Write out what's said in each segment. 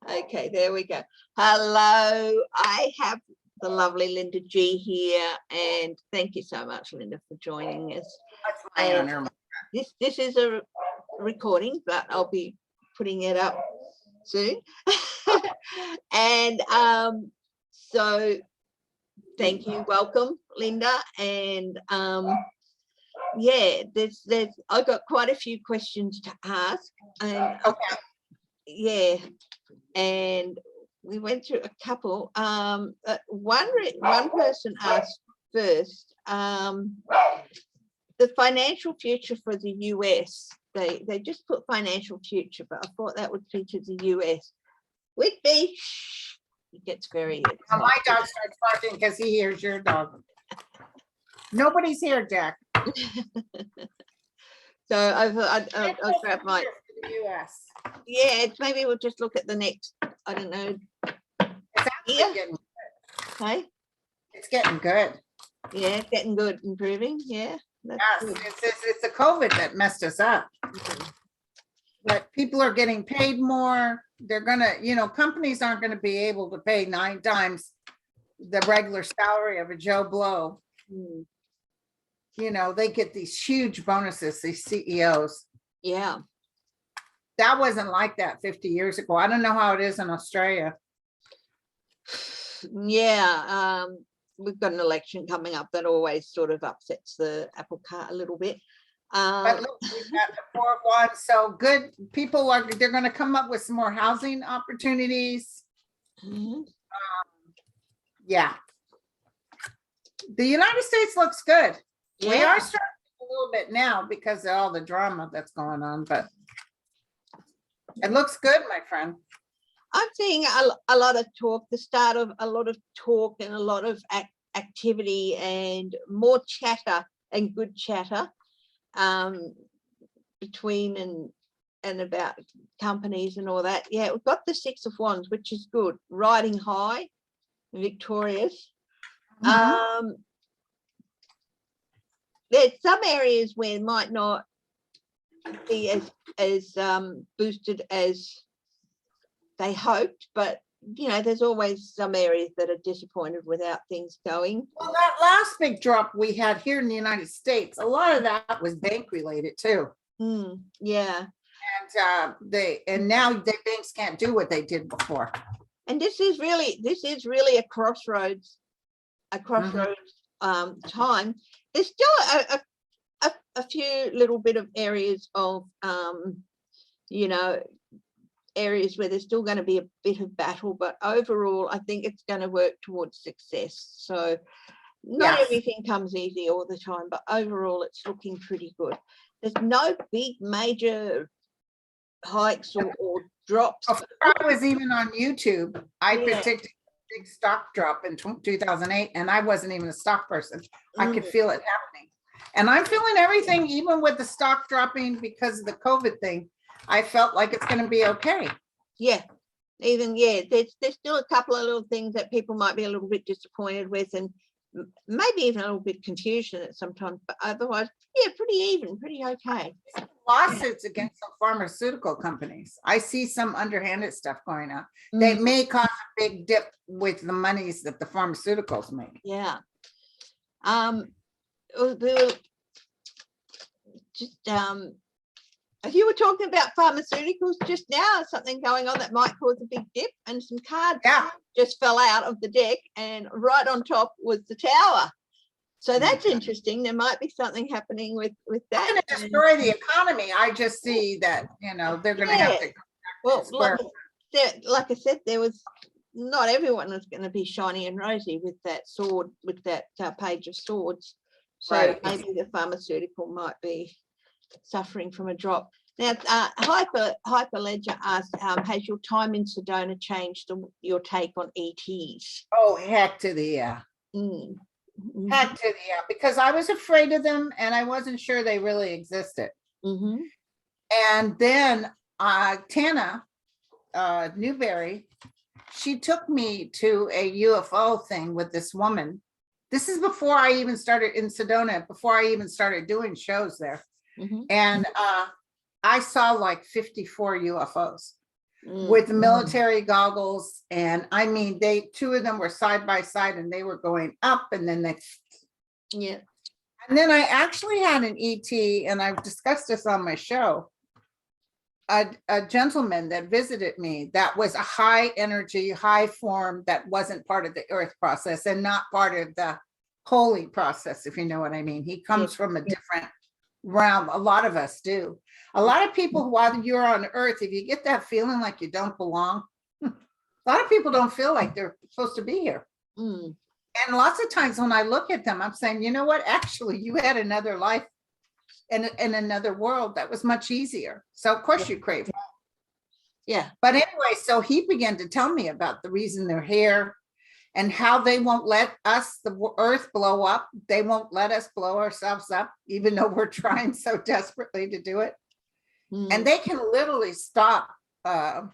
Okay, there we go. Hello, I have the lovely Linda G here, and thank you so much, Linda, for joining us. That's my honor. This is a recording, but I'll be putting it up soon. And so thank you, welcome, Linda. And yeah, there's I've got quite a few questions to ask, and Okay. yeah, and we went through a couple. One person asked first, the financial future for the US. They just put financial future, but I thought that would feature the US. Would be. He gets very excited. My dog starts barking because he hears your dog. Nobody's here, Jack. So I'll grab my. The US. Yeah, maybe we'll just look at the next. I don't know. It's actually getting good. Okay. It's getting good. Yeah, it's getting good, improving. Yeah. Yes, it's the COVID that messed us up. But people are getting paid more. They're gonna, companies aren't gonna be able to pay 9 times the regular salary of a Joe Blow. They get these huge bonuses, these CEOs. Yeah. That wasn't like that 50 years ago. I don't know how it is in Australia. Yeah. We've got an election coming up that always sort of upsets the apple cart a little bit. But look, we've got the 4-1, so good. People they're going to come up with some more housing opportunities. Yeah. The United States looks good. Yeah. We are starting a little bit now because of all the drama that's going on, but it looks good, my friend. I'm seeing a lot of talk, the start of a lot of talk and a lot of activity and more chatter and good chatter between and about companies and all that. Yeah, we've got the 6 of Wands, which is good. Riding high, victorious. There's some areas where it might not be as boosted as they hoped, but there's always some areas that are disappointed without things going. Well, that last big drop we had here in the United States, a lot of that was bank related too. Yeah. And now the banks can't do what they did before. And this is really a crossroads time. There's still a few little bit of areas of areas where there's still going to be a bit of battle, but overall I think it's going to work towards success. So not everything comes easy all the time, but overall it's looking pretty good. There's no big major hikes or drops. I was even on YouTube. I predicted a big stock drop in 2008, and I wasn't even a stock person. I could feel it happening, and I'm feeling everything, even with the stock dropping because of the COVID thing. I felt like it's going to be okay. Yeah. There's still a couple of little things that people might be a little bit disappointed with, and maybe even a little bit confusion at sometimes, but otherwise, pretty even, pretty okay. Lawsuits against some pharmaceutical companies. I see some underhanded stuff going on. They may cause a big dip with the monies that the pharmaceuticals make. Yeah. If you were talking about pharmaceuticals just now, something going on that might cause a big dip, and some cards just fell out of the deck, and right on top was the Tower. So that's interesting. There might be something happening with that. It's going to destroy the economy. I just see that, they're going to have to. Well, like I said, there was not everyone was going to be shiny and rosy with that sword, with that Page of Swords. So maybe the pharmaceutical might be suffering from a drop. Now, Hyperledger asked, has your time in Sedona changed your take on ETs? Oh, heck to the yeah. Heck to the yeah, because I was afraid of them and I wasn't sure they really existed. And then Tana Newberry, she took me to a UFO thing with this woman. This is before I even started in Sedona, before I even started doing shows there. And I saw like 54 UFOs Mm. with military goggles. And I mean, two of them were side by side and they were going up and then Yeah. and then I actually had an ET, and I've discussed this on my show. A gentleman that visited me that was a high energy, high form that wasn't part of the earth process and not part of the holy process, if you know what I mean. He comes from a different realm. A lot of us do. A lot of people, while you're on earth, if you get that feeling like you don't belong, a lot of people don't feel like they're supposed to be here. Mm. And lots of times when I look at them, I'm saying, you know what, actually you had another life in another world that was much easier. So of course you crave home. Yeah. But anyway, so he began to tell me about the reason they're here and how they won't let us, the earth, blow up. They won't let us blow ourselves up, even though we're trying so desperately to do it. Mm. And they can literally stop, what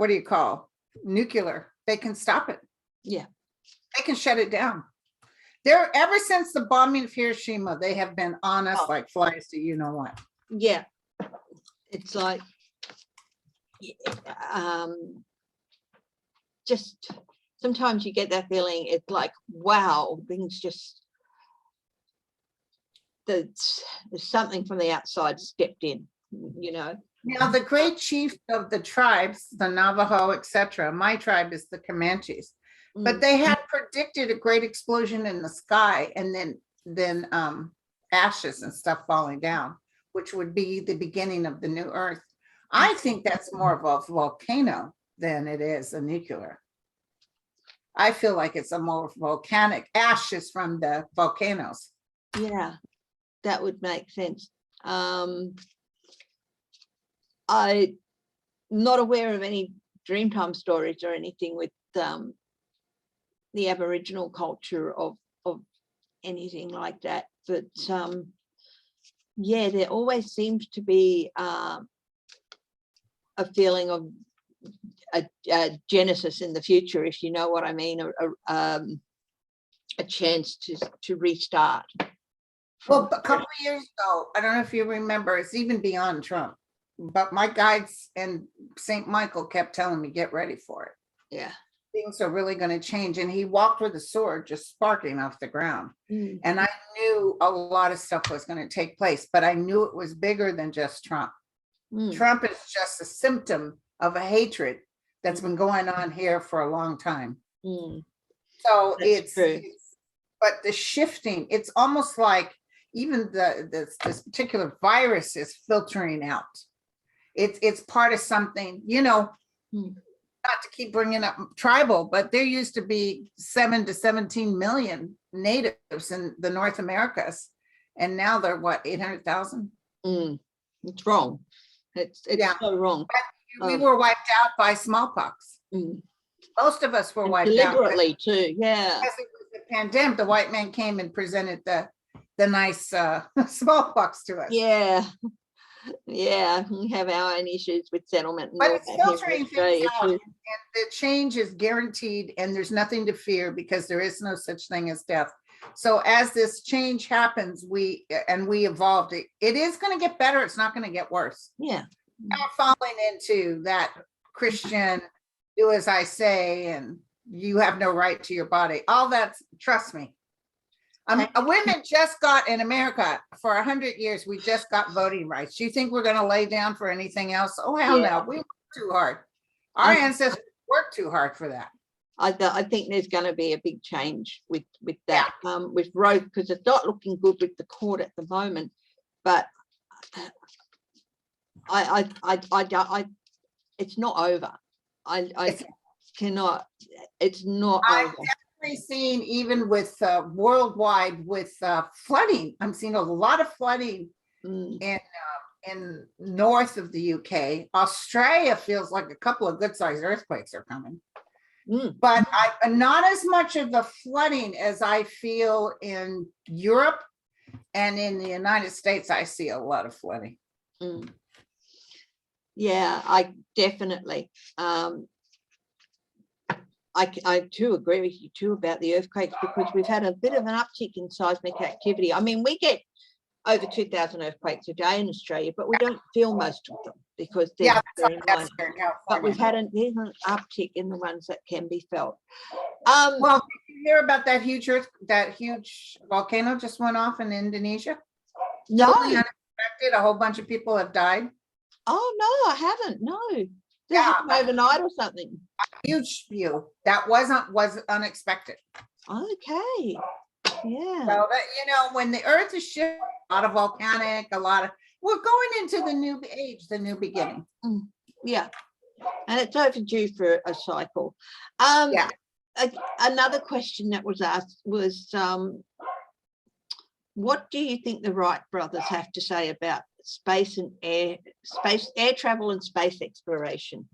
do you call, nuclear. They can stop it. Yeah. They can shut it down. They're, ever since the bombing of Hiroshima, they have been on us like flies to you know what. Yeah. It's like, just sometimes you get that feeling. It's like, wow, things just, there's something from the outside stepped in, you know. Now, the great chief of the tribes, the Navajo, etc., my tribe is the Comanches, but they had predicted a great explosion in the sky and then ashes and stuff falling down, which would be the beginning of the new earth. I think that's more of a volcano than it is a nuclear. I feel like it's a more volcanic ashes from the volcanoes. Yeah, that would make sense. I'm not aware of any Dreamtime stories or anything with the Aboriginal culture of anything like that, but yeah, there always seems to be a feeling of a genesis in the future, if you know what I mean, a chance to restart. Well, a couple of years ago, I don't know if you remember, it's even beyond Trump, but my guides and St. Michael kept telling me, get ready for it. Yeah. Things are really going to change. And he walked with a sword just sparking off the ground. And I knew a lot of stuff was going to take place, but I knew it was bigger than just Trump. Trump is just a symptom of a hatred that's been going on here for a long time. So it's, but the shifting, it's almost like even this particular virus is filtering out. It's part of something, you know, not to keep bringing up tribal, but there used to be 7 to 17 million natives in the North Americas. And now they're what, 800,000? It's wrong. It's so wrong. But we were wiped out by smallpox. Most of us were wiped deliberately out. Too, yeah. Because it was the pandemic, the white man came and presented the nice smallpox to us. Yeah. Yeah, we have our own issues with settlement. But it's filtering things out, and the change is guaranteed, and there's nothing to fear because there is no such thing as death. So as this change happens, we evolved. It is going to get better. It's not going to get worse. Yeah. Not falling into that Christian, do as I say, and you have no right to your body. All that, trust me. Women just got in America for 100 years. We just got voting rights. Do you think we're going to lay down for anything else? Oh, hell no. We worked too hard. Our ancestors worked too hard for that. I think there's going to be a big change with that, with Roe, because it's not looking good with the court at the moment. But it's not over. I cannot. It's not over. Seen even with worldwide with flooding. I'm seeing a lot of flooding in north of the UK. Australia feels like a couple of good sized earthquakes are coming, but not as much of the flooding as I feel in Europe and in the United States. I see a lot of flooding. Yeah, I definitely. I too agree with you too about the earthquakes, because we've had a bit of an uptick in seismic activity. I mean, we get over 2,000 earthquakes a day in Australia, but we don't feel most of them because they're Yeah, very minor. that's here in But we've California. had there's an uptick in the ones that can be felt. Well, did you hear about that huge volcano just went off in Indonesia? No. Totally unexpected. A whole bunch of people have died. Oh no, I haven't. No. Did it Yeah, happen overnight or something? Huge view. That was unexpected. Okay. Yeah. So that, you know, when the earth is shifting, a lot of volcanic, we're going into the new age, the new beginning. Yeah. And it's overdue for a cycle. Yeah. Another question that was asked was, what do you think the Wright brothers have to say about space air travel and space exploration?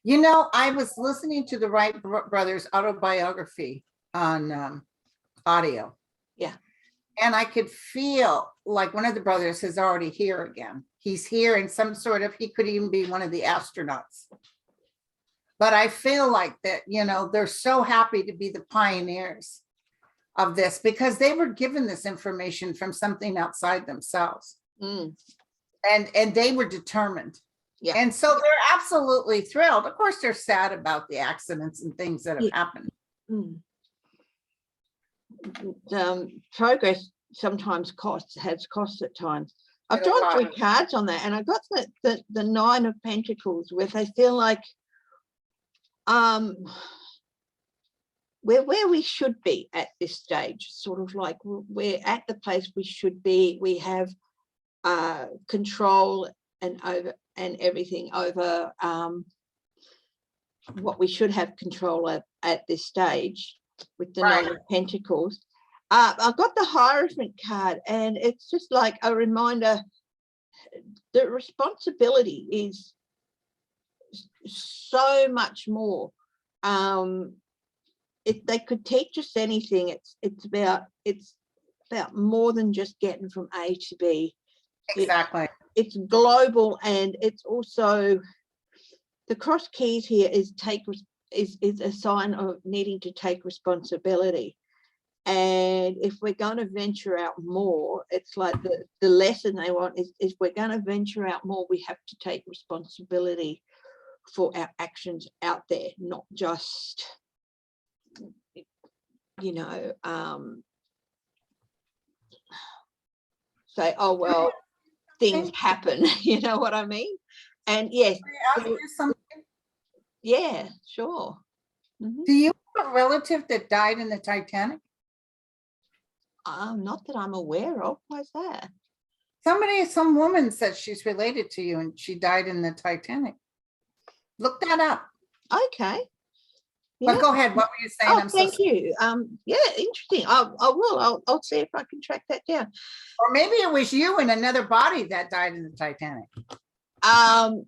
You know, I was listening to the Wright brothers autobiography on audio. Yeah. And I could feel like one of the brothers is already here again. He's here in some sort of, he could even be one of the astronauts. But I feel like that, you know, they're so happy to be the pioneers of this because they were given this information from something outside themselves. And they were determined. Yeah. And so they're absolutely thrilled. Of course, they're sad about the accidents and things that have happened. Progress sometimes has costs at times. I've drawn 3 cards on that, and I got the 9 of Pentacles, where they feel like we're where we should be at this stage, sort of like we're at the place we should be. We have control and everything over what we should have control at this stage with the 9 of Pentacles. I've got the Hierophant card, and it's just like a reminder that responsibility is so much more. If they could teach us anything, it's about more than just getting from A to B. Exactly. It's global, and it's also the cross keys here is a sign of needing to take responsibility. And if we're going to venture out more, it's like the lesson they want is if we're going to venture out more, we have to take responsibility for our actions out there, not just, you know, say, oh, well, things happen, you know what I mean? And yes. Yeah, sure. Do you have a relative that died in the Titanic? Not that I'm aware of. Why's that? Some woman said she's related to you and she died in the Titanic. Look that up. Okay. Yeah. But go ahead. What were you saying? Oh, thank you. Yeah, interesting. I will. I'll see if I can track that down. Or maybe it was you in another body that died in the Titanic. I'll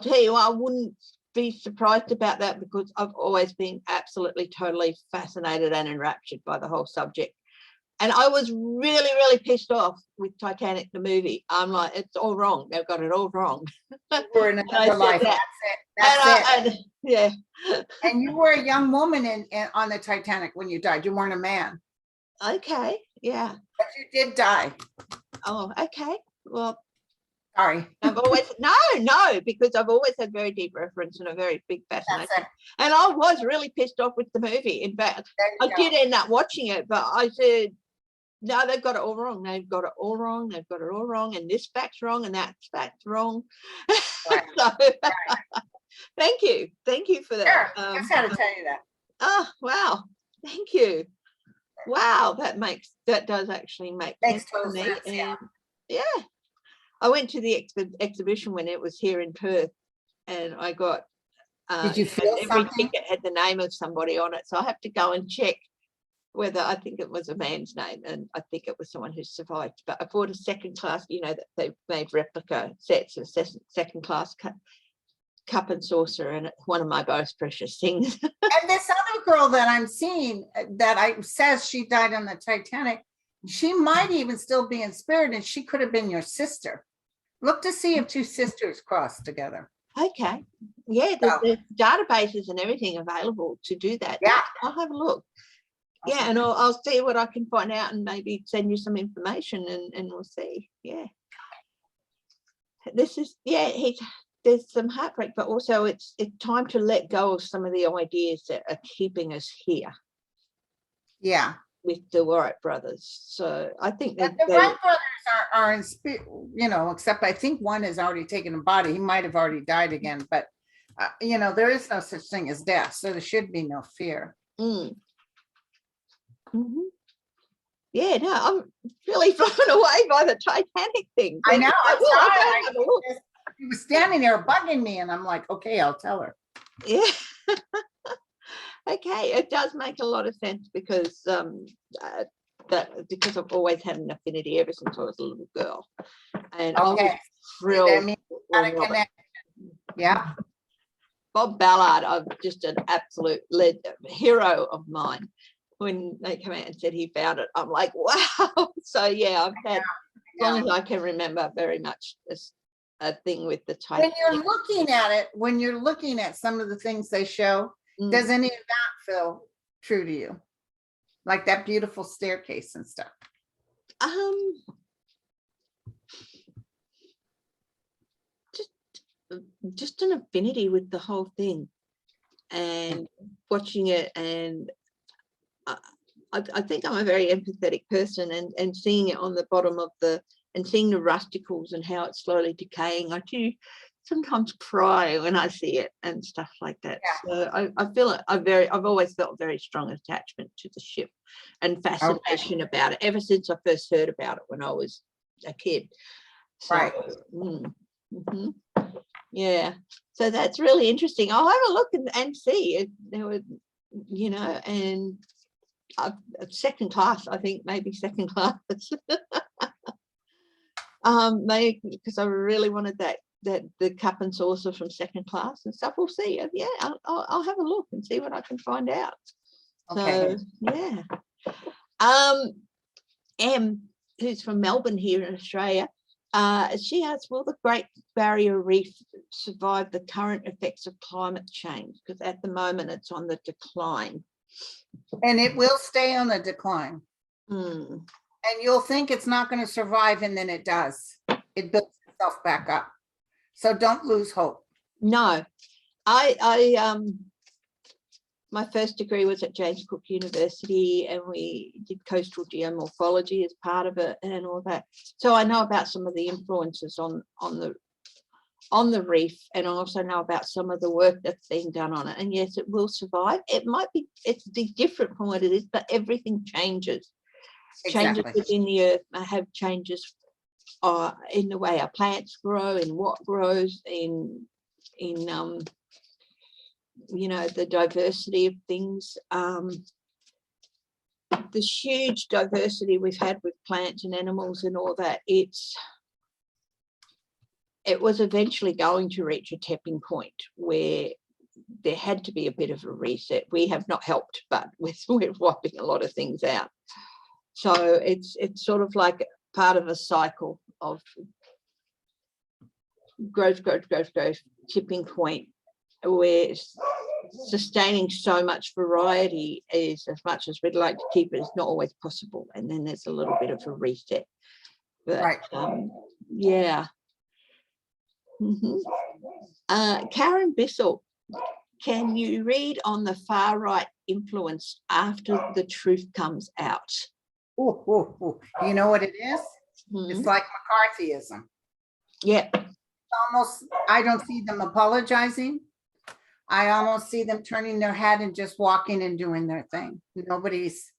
tell you, I wouldn't be surprised about that because I've always been absolutely, totally fascinated and enraptured by the whole subject. And I was really, really pissed off with Titanic, the movie. I'm like, it's all wrong. They've got it all wrong. For another life. That's it. That's it. Yeah. And you were a young woman on the Titanic when you died. You weren't a man. Okay. Yeah. But you did die. Oh, okay. Well, sorry. I've always no, because I've always had very deep reference and a very big fascination. And I was really pissed off with the movie. In fact, I did end up watching it, but I said, no, they've got it all wrong. They've got it all wrong. They've got it all wrong. And this fact's wrong and that fact's wrong. Right. So, thank you. Thank you for that. Sure. Just had to tell you that. Oh, wow. Thank you. Wow. That does actually make sense to me. And yeah. I went to the exhibition when it was here in Perth, and I got did you feel every ticket had the name of somebody on it. So I have to go and check whether I think it was a man's name, and I think it was someone who survived. But I bought a second class, you know, that they've made replica sets of second class cup and saucer, and it's one of my most precious things. And this other girl that I'm seeing says she died on the Titanic, she might even still be in spirit, and she could have been your sister. Look to see if 2 sisters crossed together. Okay. Yeah, there's databases and everything available to do that. Yeah. I'll have a look. Yeah, and I'll see what I can find out and maybe send you some information, and we'll see. Yeah. This is, yeah, there's some heartbreak, but also it's time to let go of some of the ideas that are keeping us here. Yeah. With the Wright brothers. So I think that the Wright brothers are in spirit, you know, except I think one has already taken a body. He might have already died again, but you know, there is no such thing as death, so there should be no fear. Yeah, no, I'm really blown away by the Titanic thing. I know. I he was standing there bugging me, and I'm like, okay, I'll tell her. Yeah. Okay, it does make a lot of sense because because I've always had an affinity ever since I was a little girl, and I was thrilled. Yeah. Bob Ballard, I'm just an absolute hero of mine. When they come out and said he found it, I'm like, wow. So yeah, I've had, as long as I can remember, very much a thing with the Titanic. When you're looking at it, when you're looking at some of the things they show, does any of that feel true to you? Like that beautiful staircase and stuff? Just an affinity with the whole thing, and watching it, and I think I'm a very empathetic person, and seeing it on the bottom of and seeing the rusticles and how it's slowly decaying. I do sometimes cry when I see it and stuff like that. Yeah. So I feel it. I've always felt very strong attachment to the ship and fascination about it ever since I first heard about it when I was a kid. So, right. Yeah. So that's really interesting. I'll have a look and see if there were, you know, and second class, I think, maybe second class. Maybe because I really wanted the cup and saucer from second class and stuff. We'll see. Yeah, I'll have a look and see what I can find out. Okay. So yeah. Em, who's from Melbourne here in Australia, she asks, will the Great Barrier Reef survive the current effects of climate change? Because at the moment it's on the decline. And it will stay on the decline. And you'll think it's not going to survive, and then it does. It builds itself back up. So don't lose hope. No, my first degree was at James Cook University, and we did coastal geomorphology as part of it and all that. So I know about some of the influences on the reef, and I also know about some of the work that's being done on it. And yes, it will survive. It's different from what it is, but everything changes. Exactly. Changes within the earth have changes in the way our plants grow, in what grows, in you know, the diversity of things, the huge diversity we've had with plants and animals and all that. It was eventually going to reach a tipping point where there had to be a bit of a reset. We have not helped, but we're wiping a lot of things out. So it's sort of like part of a cycle of growth, tipping point, where sustaining so much variety is, as much as we'd like to keep it, is not always possible. And then there's a little bit of a reset. But, right. Yeah. Karen Bissell, can you read on the far right influence after the truth comes out? You know what it is? It's like McCarthyism. Yeah. Almost, I don't see them apologizing. I almost see them turning their head and just walking and doing their thing. Nobody's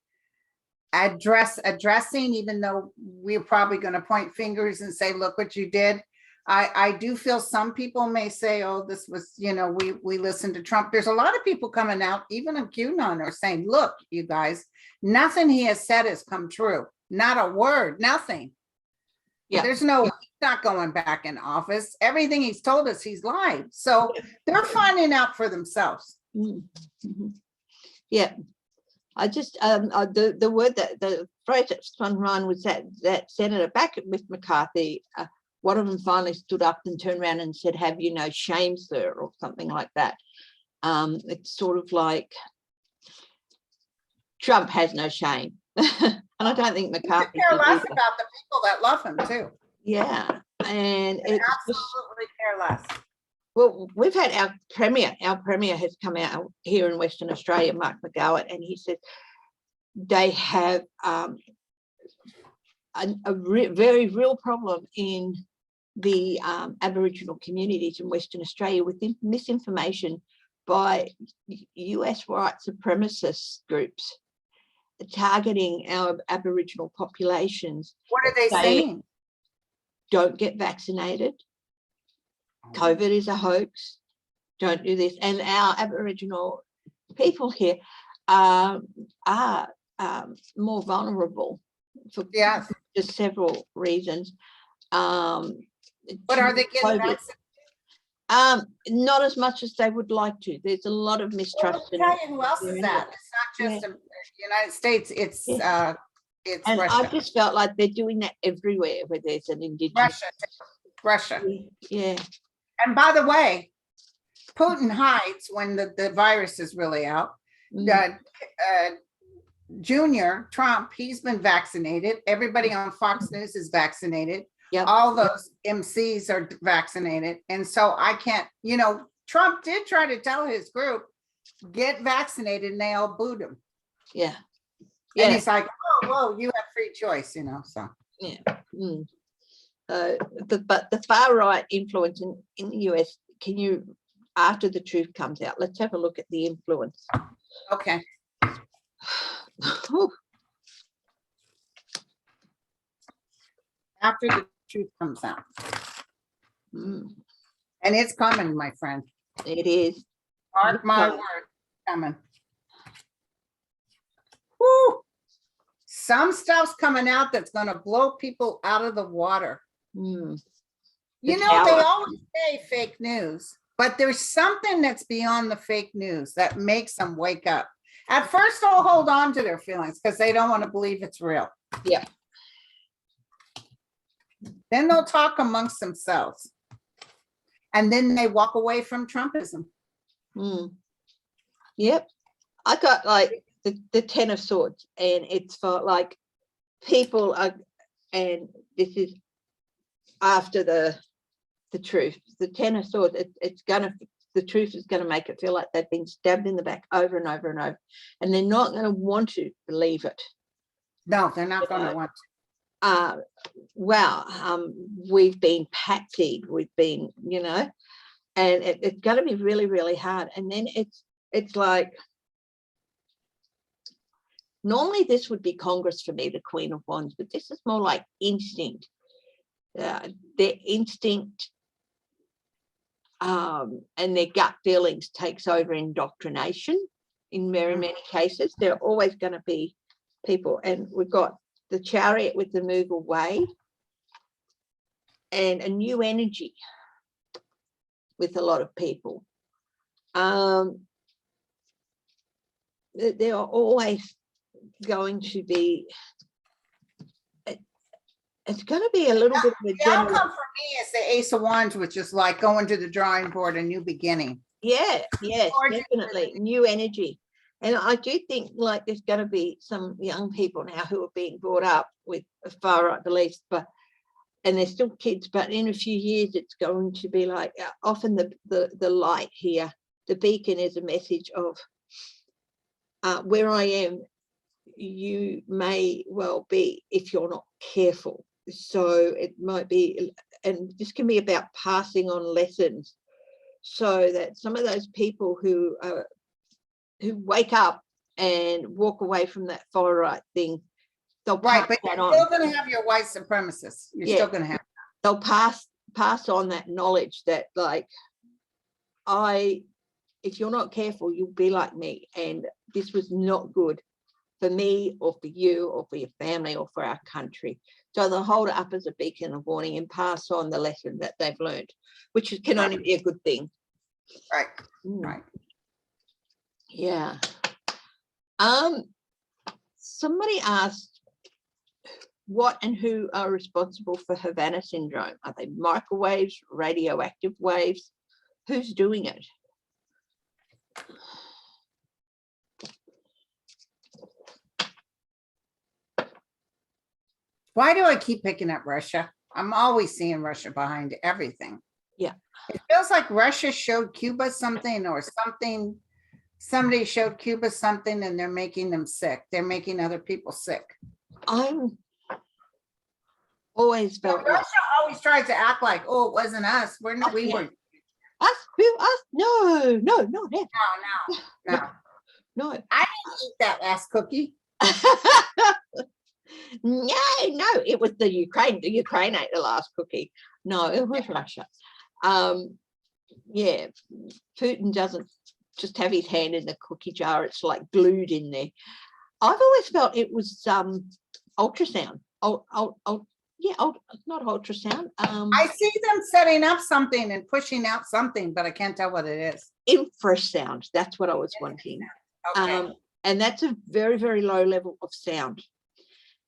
addressing, even though we're probably going to point fingers and say, look what you did. I do feel some people may say, oh, this was, you know, we listened to Trump. There's a lot of people coming out, even on QAnon, are saying, look, you guys, nothing he has said has come true. Not a word, nothing. Yeah. There's no, he's not going back in office. Everything he's told us, he's lied. So they're finding out for themselves. Yeah. I just, the word the phrase that spun around was that senator back with McCarthy, one of them finally stood up and turned around and said, have you no shame, sir, or something like that. It's sort of like, Trump has no shame. And I don't think He could McCarthy care did less either. about the people that love him too. Yeah, and They it's just, absolutely care less. well, we've had our premier has come out here in Western Australia, Mark McGowan, and he said they have very real problem in the Aboriginal communities in Western Australia with misinformation by US white supremacist groups targeting our Aboriginal populations. What are they saying? Don't get vaccinated. COVID is a hoax. Don't do this. And our Aboriginal people here are more vulnerable for just several reasons. But are they getting vaccinated? Not as much as they would like to. There's a lot of mistrust. Well, I'll tell you who else is that. It's not just the United States. It's and Russia. I just felt like they're doing that everywhere where there's an indigenous. Russia. Yeah. And by the way, Putin hides when the virus is really out. Junior Trump, he's been vaccinated. Everybody on Fox News is vaccinated. Yep. All those MCs are vaccinated. And so I can't, Trump did try to tell his group, get vaccinated, and they all booed him. Yeah. And he's like, oh, whoa, you have free choice, so. Yeah. But the far right influence in the US, after the truth comes out, let's have a look at the influence. Okay. After the truth comes out. And it's coming, my friend. It is. Mark my word, coming. Woo! Some stuff's coming out that's going to blow people out of the water. They always say fake news, but there's something that's beyond the fake news that makes them wake up. At first, they'll hold on to their feelings because they don't want to believe it's real. Yeah. Then they'll talk amongst themselves. And then they walk away from Trumpism. Yep. I got like the 10 of Swords, and it's for like people are, and this is after the truth. The 10 of Swords, the truth is going to make it feel like they've been stabbed in the back over and over and over, and they're not going to want to believe it. No, they're not going to want to. We've been patsied, we've been, and it's going to be really, really hard. And then it's like, normally this would be Congress for me, the Queen of Wands, but this is more like instinct. Their instinct and their gut feelings takes over indoctrination in very many cases. There are always going to be people, and we've got the Chariot with the move away and a new energy with a lot of people. There are always going to be, it's going to be a little bit of a the outcome for me is the Ace of Wands, which is like going to the drawing board, a new beginning. Yeah, definitely new energy. And I do think like there's going to be some young people now who are being brought up with far right beliefs, and they're still kids, but in a few years it's going to be like often the light here, the beacon is a message of where I am, you may well be if you're not careful. So it might be, and this can be about passing on lessons, so that some of those people who wake up and walk away from that far right thing, they'll pass but that you're on. still going to have your white supremacists. You're still going to have. They'll pass on that knowledge that like, if you're not careful, you'll be like me, and this was not good for me or for you or for your family or for our country. So they'll hold it up as a beacon of warning and pass on the lesson that they've learned, which can only be a good thing. Right. Right. Yeah. Somebody asked what and who are responsible for Havana syndrome. Are they microwaves, radioactive waves? Who's doing it? Why do I keep picking up Russia? I'm always seeing Russia behind everything. Yeah. It feels like Russia showed Cuba something or something. Somebody showed Cuba something and they're making them sick. They're making other people sick. I'm always felt Russia always tries to act like, oh, it wasn't us. We were. Us, who, us? No, not them. No. No. I didn't eat that last cookie. No, it was the Ukraine. The Ukraine ate the last cookie. No, it was Russia. Yeah, Putin doesn't just have his hand in the cookie jar. It's like glued in there. I've always felt it was ultrasound. Not ultrasound. I see them setting up something and pushing out something, but I can't tell what it is. Infrasound. That's what I was wanting. Okay. And that's a very, very low level of sound.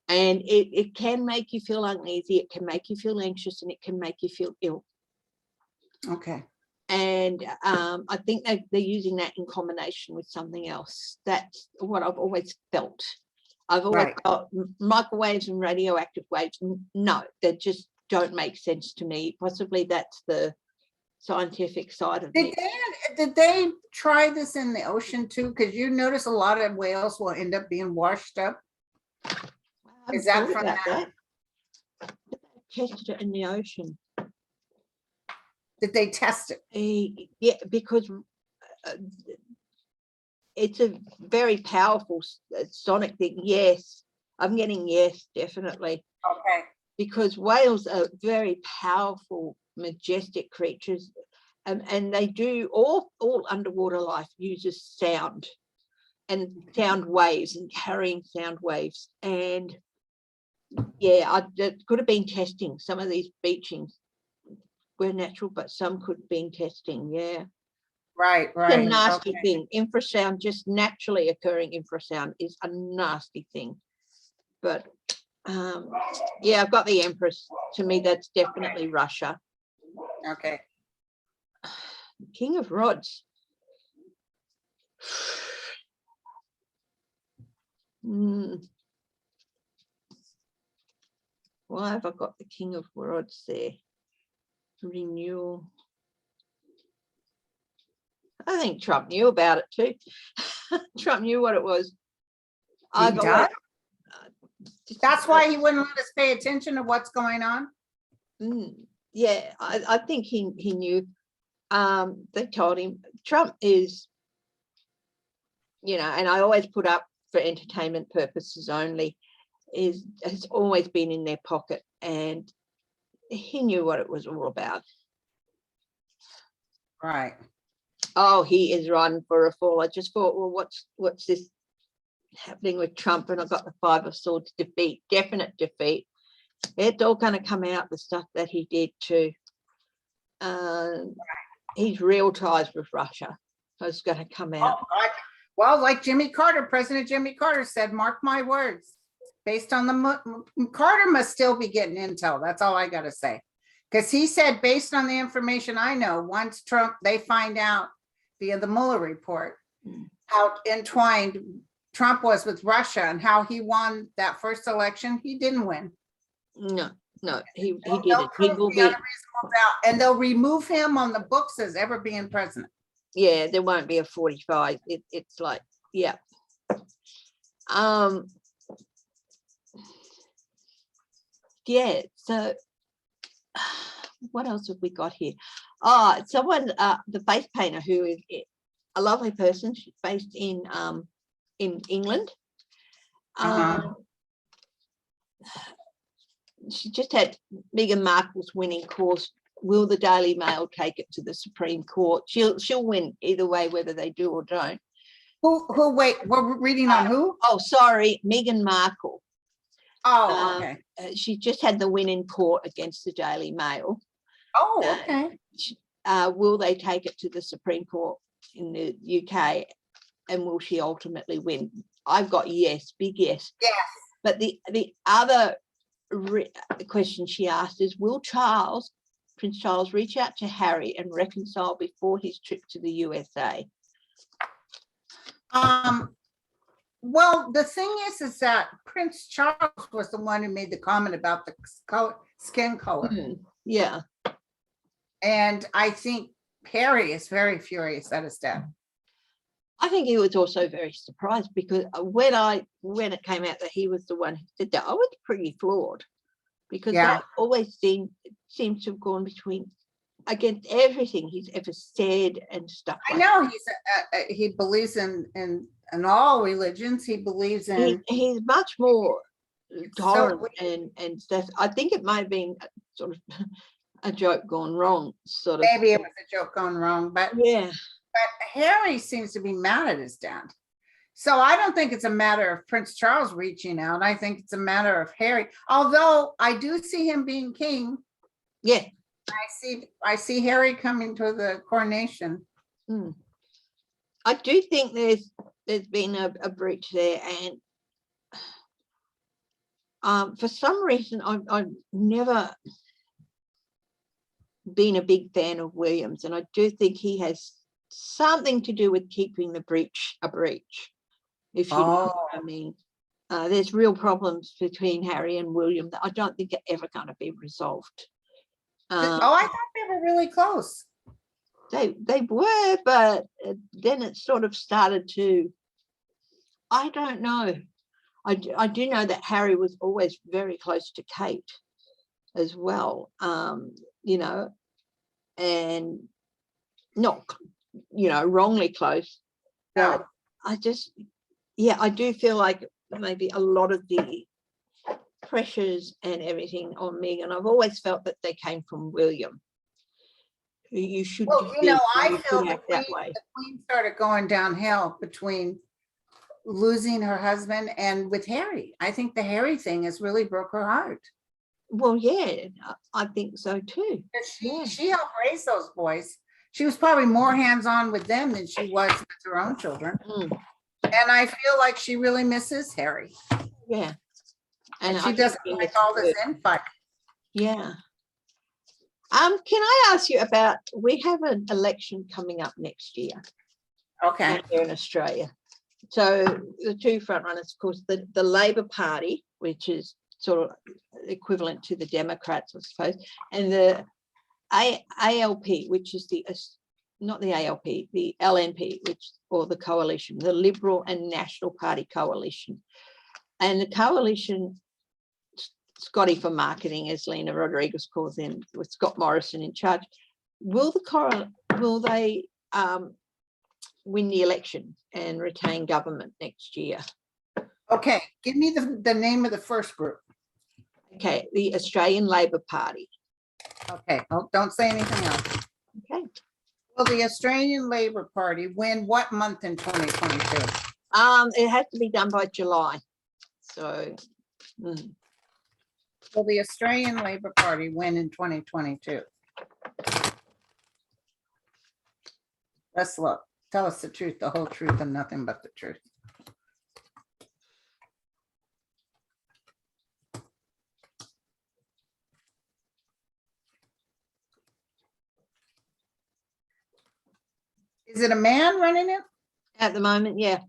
And it can make you feel uneasy, it can make you feel anxious, and it can make you feel ill. Okay. And I think they're using that in combination with something else. That's what I've always felt. I've always felt microwaves and radioactive waves. No, they just don't make sense to me. Possibly that's the scientific side of me. Did they try this in the ocean too? Because you notice a lot of whales will end up being washed up. Is that from that? Tested it in the ocean. Did they test it? Yeah, because it's a very powerful sonic thing. Yes, I'm getting yes, definitely. Okay. Because whales are very powerful, majestic creatures, and they do all underwater life uses sound and sound waves and carrying sound waves. And yeah, it could have been testing. Some of these beachings were natural, but some could have been testing. Yeah. Right. It's a nasty thing. Infrasound, just naturally occurring infrasound, is a nasty thing. But yeah, I've got the Empress. To me, that's definitely Russia. Okay. King of Rods. Why have I got the King of Rods there? Renewal. I think Trump knew about it too. Trump knew what it was. That's why he wouldn't let us pay attention to what's going on. Yeah, I think he knew. They told him Trump is, you know, and I always put up for entertainment purposes only, has always been in their pocket, and he knew what it was all about. Right. Oh, he is riding for a fall. I just thought, well, what's this happening with Trump? And I got the Five of Swords, defeat, definite defeat. It's all going to come out, the stuff that he did too. His real ties with Russia is going to come out. Well, like Jimmy Carter, President Jimmy Carter said, mark my words, based on Carter must still be getting intel. That's all I got to say. Because he said, based on the information I know, once they find out via the Mueller report, how entwined Trump was with Russia and how he won that first election, he didn't win. No, he didn't. He will be, and they'll remove him on the books as ever being president. Yeah, there won't be a 45. It's like, yeah. Yeah, so what else have we got here? Someone, the face painter, who is a lovely person. She's based in England. She just had Meghan Markle's winning course. Will the Daily Mail take it to the Supreme Court? She'll win either way, whether they do or don't. Who wait, we're reading on who? Oh, sorry, Meghan Markle. Oh, okay. She just had the win in court against the Daily Mail. Oh, okay. Will they take it to the Supreme Court in the UK, and will she ultimately win? I've got yes, big yes. Yes. But the other question she asked is, will Prince Charles reach out to Harry and reconcile before his trip to the USA? Well, the thing is that Prince Charles was the one who made the comment about the skin color. Yeah. And I think Harry is very furious at his death. I think he was also very surprised because when it came out that he was the one who did that, I was pretty floored because that always seems to have gone against everything he's ever said and stuff. I know he believes in all religions. He believes in. He's much more tolerant and stuff. I think it might have been sort of a joke gone wrong, sort of. Maybe it was a joke gone wrong, but yeah. But Harry seems to be mad at his dad. So I don't think it's a matter of Prince Charles reaching out. I think it's a matter of Harry. Although I do see him being king. Yeah. I see Harry coming to the coronation. I do think there's been a breach there, and for some reason I've never been a big fan of Williams, and I do think he has something to do with keeping the breach a breach, if you know what I mean. There's real problems between Harry and William that I don't think are ever going to be resolved. I thought they were really close. They were, but then it sort of started to, I don't know. I do know that Harry was always very close to Kate as well, you know, and not, you know, wrongly close. But I do feel like maybe a lot of the pressures and everything on Meghan, I've always felt that they came from William. You should. Well, you know, I feel the Queen started going downhill between losing her husband and with Harry. I think the Harry thing has really broke her heart. Well, yeah, I think so too. She helped raise those boys. She was probably more hands-on with them than she was with her own children. And I feel like she really misses Harry. Yeah. And she doesn't like all this infight. Yeah. Can I ask you about, we have an election coming up next year. Okay. Here in Australia. So the two front runners, of course, the Labor Party, which is sort of equivalent to the Democrats, I suppose, and the ALP, which is not the ALP, the LNP, or the coalition, the Liberal and National Party coalition. And the coalition, Scotty for marketing, as Lena Rodriguez calls him, with Scott Morrison in charge, will they win the election and retain government next year? Okay, give me the name of the first group. Okay, the Australian Labor Party. Okay, oh, don't say anything else. Okay. Will the Australian Labor Party win what month in 2022? It has to be done by July. So. Will the Australian Labor Party win in 2022? Let's look. Tell us the truth, the whole truth, and nothing but the truth. Is it a man running it? At the moment, yeah.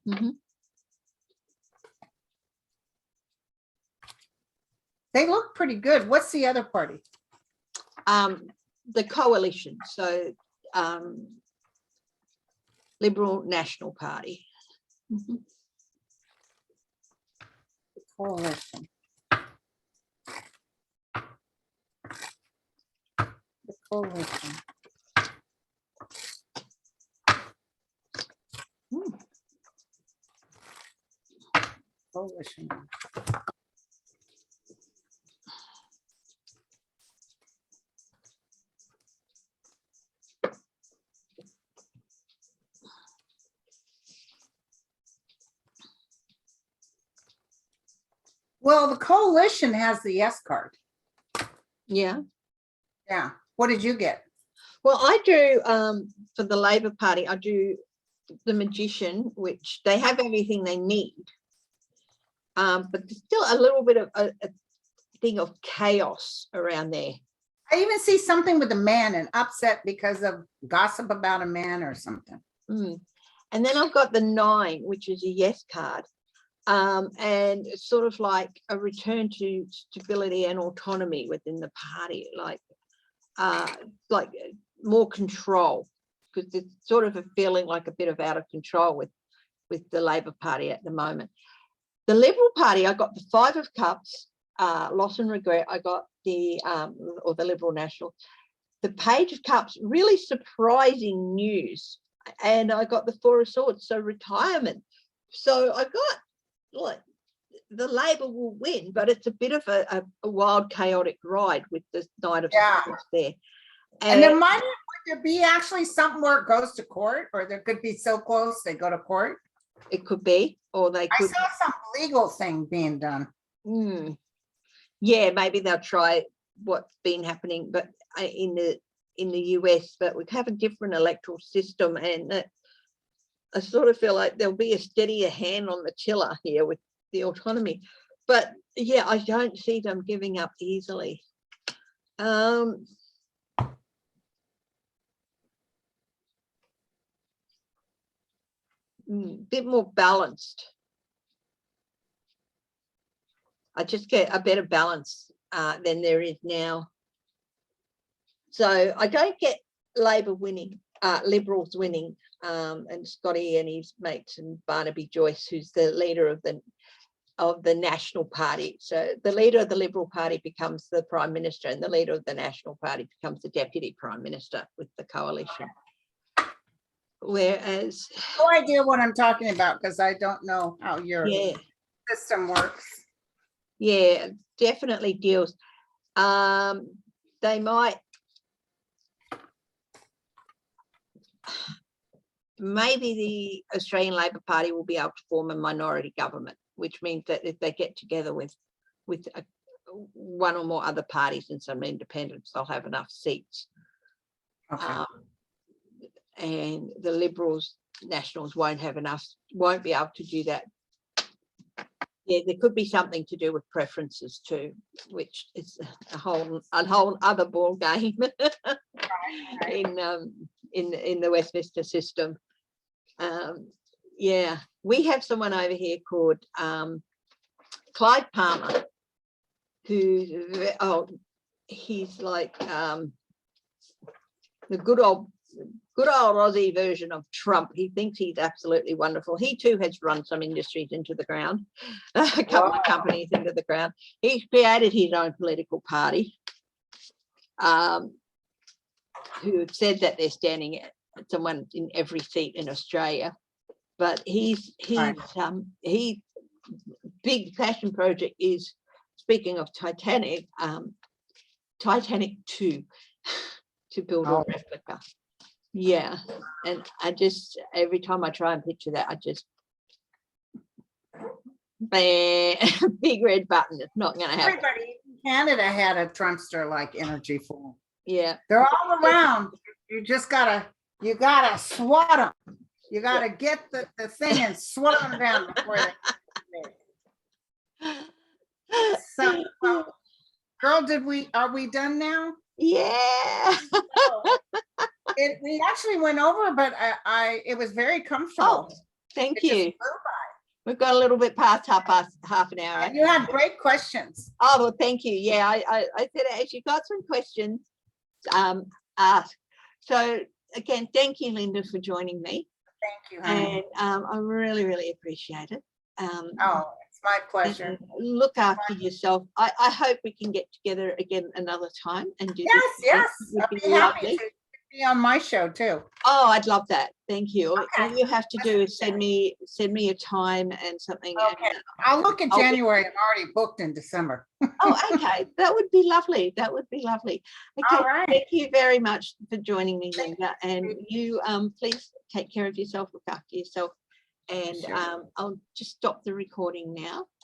They look pretty good. What's the other party? The coalition. So Liberal National Party. The coalition. The coalition. Coalition. Well, the coalition has the yes card. Yeah. Yeah. What did you get? Well, I do, for the Labor Party, I do the Magician, which they have everything they need. But there's still a little bit of a thing of chaos around there. I even see something with a man and upset because of gossip about a man or something. And then I've got the 9, which is a yes card. And it's sort of like a return to stability and autonomy within the party, like more control, because it's sort of a feeling like a bit of out of control with the Labor Party at the moment. The Liberal Party, I got the 5 of Cups, loss and regret. I got the or the Liberal National, the Page of Cups, really surprising news, and I got the 4 of Swords, so retirement. So I got, like, the Labor will win, but it's a bit of a wild, chaotic ride with the Knight of Swords there. And there would there be actually something where it goes to court, or there could be so close they go to court? It could be, or they could. I saw some legal thing being done. Yeah, maybe they'll try what's been happening, but in the US, but we have a different electoral system, and I sort of feel like there'll be a steadier hand on the tiller here with the autonomy. But yeah, I don't see them giving up easily. Bit more balanced. I just get a better balance than there is now. So I don't get Labor winning, Liberals winning, and Scotty and his mates and Barnaby Joyce, who's the leader of the National Party. So the leader of the Liberal Party becomes the Prime Minister, and the leader of the National Party becomes the Deputy Prime Minister with the coalition. Whereas, no idea what I'm talking about, because I don't know how your system works. Yeah, definitely deals. They might, maybe the Australian Labor Party will be able to form a minority government, which means that if they get together with one or more other parties and some independents, they'll have enough seats. Okay. And the Liberals, Nationals won't have enough, won't be able to do that. Yeah, there could be something to do with preferences too, which is a whole other ball game in the Westminster system. Yeah, we have someone over here called Clyde Palmer, who he's like the good old Aussie version of Trump. He thinks he's absolutely wonderful. He too has run some industries into the ground, a couple of companies into the ground. He's created his own political party, who have said that they're standing at someone in every seat in Australia. But his big passion project is, speaking of Titanic, Titanic 2, to build a replica. Yeah, and I just, every time I try and picture that, I just, big red button. It's not going to happen. Everybody in Canada had a Trumpster-like energy form. Yeah, they're all around. You just gotta swat them. You gotta get the thing and swat them down before they. So, girl, are we done now? Yeah. We actually went over, but it was very comfortable. Oh, thank you. We've got a little bit past half an hour. And you had great questions. Oh, well, thank you. Yeah, I said actually got some questions asked. So again, thank you, Linda, for joining me. Thank you, honey. And I really, really appreciate it. It's my pleasure. Look after yourself. I hope we can get together again another time and do this. Yes, I'd be happy to be on my show too. Oh, I'd love that. Thank you. Okay. All you have to do is send me a time and something. Okay. And, I'll look at January. I'm already booked in December. Oh, okay. That would be lovely. That would be lovely. Okay. All right. Thank you very much for joining me, Linda. And you please take care of yourself, look after yourself. And I'll just stop the recording now.